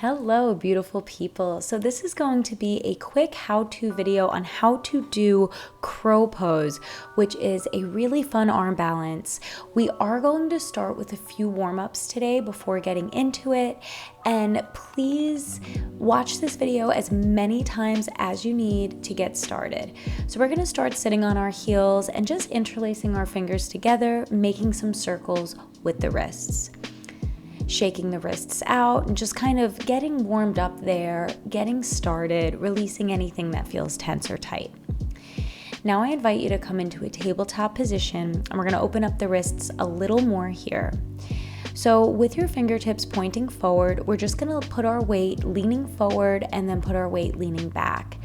Hello, beautiful people. So this is going to be a quick how-to video on how to do crow pose, which is a really fun arm balance. We are going to start with a few warm-ups today before getting into it. And please watch this video as many times as you need to get started. So we're gonna start sitting on our heels and just interlacing our fingers together, making some circles with the wrists. Shaking the wrists out and just kind of getting warmed up there, getting started, releasing anything that feels tense or tight. Now I invite you to come into a tabletop position and we're going to open up the wrists a little more here. So with your fingertips pointing forward, we're just going to put our weight leaning forward and then put our weight leaning back.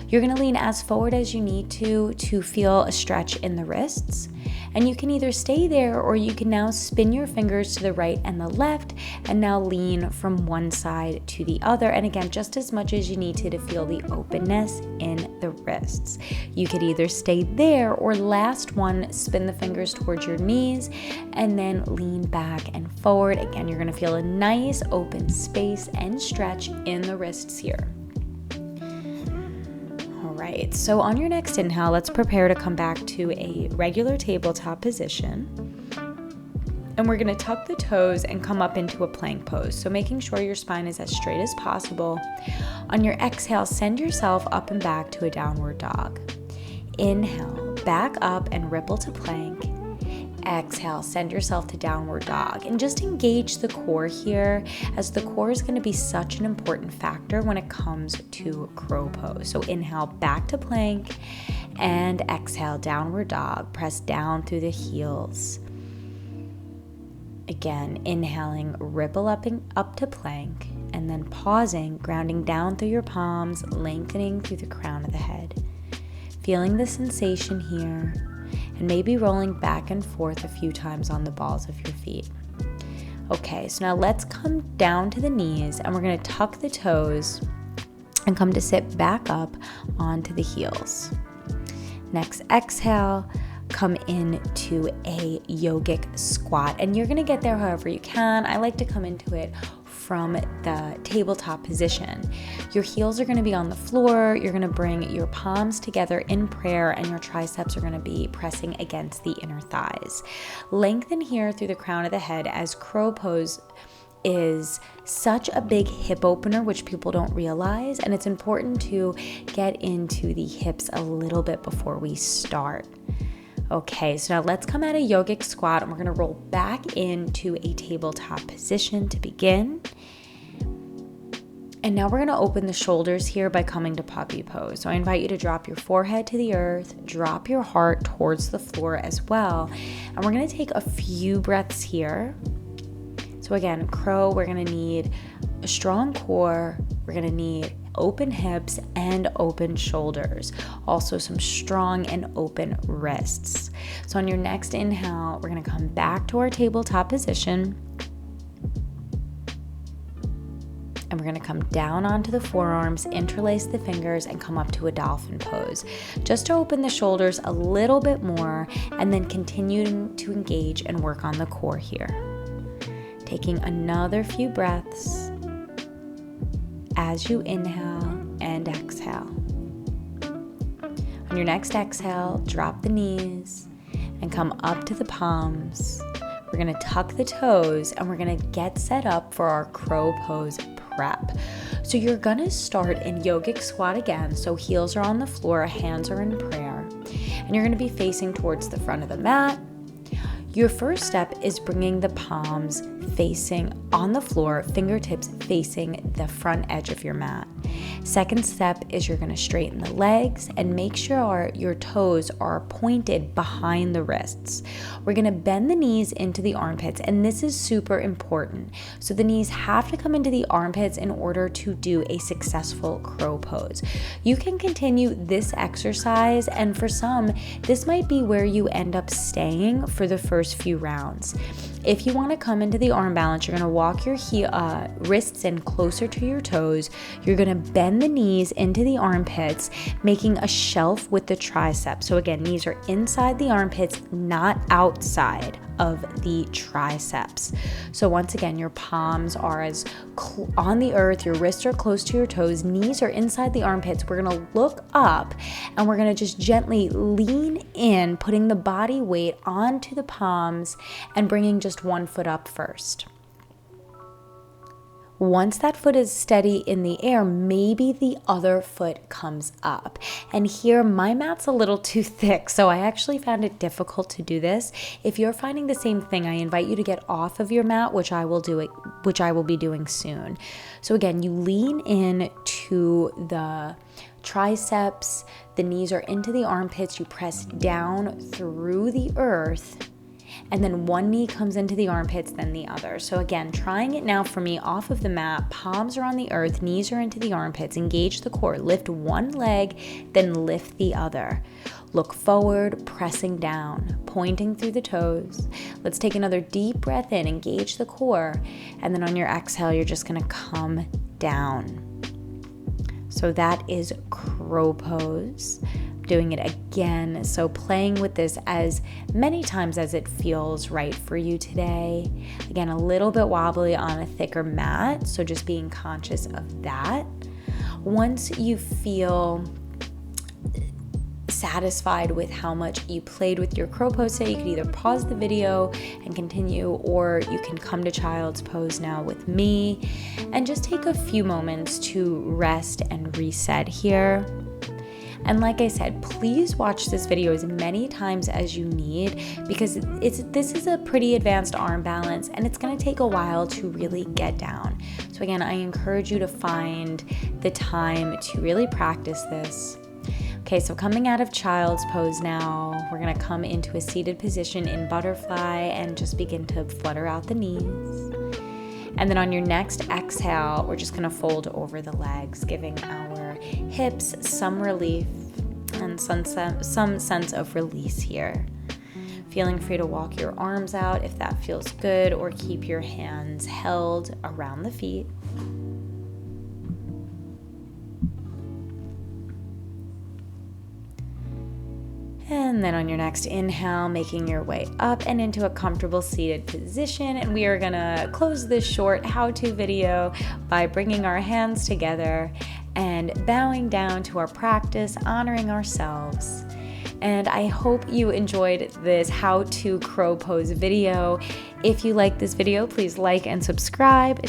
You're going to lean as forward as you need to feel a stretch in the wrists. And you can either stay there or you can now spin your fingers to the right and the left and now lean from one side to the other. And again, just as much as you need to feel the openness in the wrists. You could either stay there or last one, spin the fingers towards your knees and then lean back and forward. Again, you're gonna feel a nice open space and stretch in the wrists here. Right, so on your next inhale, let's prepare to come back to a regular tabletop position. And we're gonna tuck the toes and come up into a plank pose. So making sure your spine is as straight as possible. On your exhale, send yourself up and back to a downward dog. Inhale, back up and ripple to plank. Exhale, send yourself to downward dog and just engage the core here, as the core is going to be such an important factor when it comes to crow pose. So inhale, back to plank, and exhale, downward dog. Press down through the heels. Again, inhaling, ripple up to plank, and then pausing, grounding down through your palms, lengthening through the crown of the head. Feeling the sensation here. And maybe rolling back and forth a few times on the balls of your feet. Okay, so now let's come down to the knees and we're gonna tuck the toes and come to sit back up onto the heels. Next, exhale, come into a yogic squat. And you're gonna get there however you can. I like to come into it from the tabletop position. Your heels are going to be on the floor. You're going to bring your palms together in prayer and your triceps are going to be pressing against the inner thighs. Lengthen here through the crown of the head, as crow pose is such a big hip opener, which people don't realize, and it's important to get into the hips a little bit before we start. Okay, so now let's come out of yogic squat and we're gonna roll back into a tabletop position to begin. And now we're gonna open the shoulders here by coming to puppy pose. So I invite you to drop your forehead to the earth, drop your heart towards the floor as well. And we're gonna take a few breaths here. So again, crow, we're gonna need a strong core, we're gonna need open hips and open shoulders. Also some strong and open wrists. So on your next inhale, we're gonna come back to our tabletop position. And we're gonna come down onto the forearms, interlace the fingers, and come up to a dolphin pose. Just to open the shoulders a little bit more, and then continuing to engage and work on the core here. Taking another few breaths as you inhale and exhale. On your next exhale, drop the knees and come up to the palms. We're gonna tuck the toes and we're gonna get set up for our crow pose prep. So you're gonna start in yogic squat again. So heels are on the floor, hands are in prayer, and you're gonna be facing towards the front of the mat. Your first step is bringing the palms facing on the floor, fingertips facing the front edge of your mat. Second step is you're gonna straighten the legs and make sure your toes are pointed behind the wrists. We're gonna bend the knees into the armpits, and this is super important. So the knees have to come into the armpits in order to do a successful crow pose. You can continue this exercise, and for some, this might be where you end up staying for the first few rounds. If you want to come into the arm balance, you're going to walk your wrists in closer to your toes. You're going to bend the knees into the armpits, making a shelf with the triceps. So again, knees are inside the armpits, not outside of the triceps. So once again, your palms are on the earth, your wrists are close to your toes, knees are inside the armpits. We're going to look up and we're going to just gently lean in, putting the body weight onto the palms and bringing just one foot up first. Once that foot is steady in the air, maybe the other foot comes up. And here, my mat's a little too thick, so I actually found it difficult to do this. If you're finding the same thing, I invite you to get off of your mat, which I will be doing soon. So again, you lean in to the triceps, the knees are into the armpits, you press down through the earth, and then one knee comes into the armpits, then the other. So again, trying it now for me off of the mat, palms are on the earth, knees are into the armpits, engage the core, lift one leg, then lift the other. Look forward, pressing down, pointing through the toes. Let's take another deep breath in, engage the core, and then on your exhale, you're just gonna come down. So that is crow pose. Doing it again, so playing with this as many times as it feels right for you today. Again, a little bit wobbly on a thicker mat, so just being conscious of that. Once you feel satisfied with how much you played with your crow pose today, you could either pause the video and continue, or you can come to child's pose now with me and just take a few moments to rest and reset here. And like I said, please watch this video as many times as you need, because this is a pretty advanced arm balance and it's going to take a while to really get down. So again, I encourage you to find the time to really practice this. Okay, so coming out of child's pose now, we're going to come into a seated position in butterfly and just begin to flutter out the knees. And then on your next exhale, we're just going to fold over the legs, giving our hips some relief and some sense of release here. Feeling free to walk your arms out if that feels good, or keep your hands held around the feet. And then on your next inhale, making your way up and into a comfortable seated position. And we are gonna close this short how-to video by bringing our hands together and bowing down to our practice, honoring ourselves. And I hope you enjoyed this how-to crow pose video. If you like this video, please like and subscribe.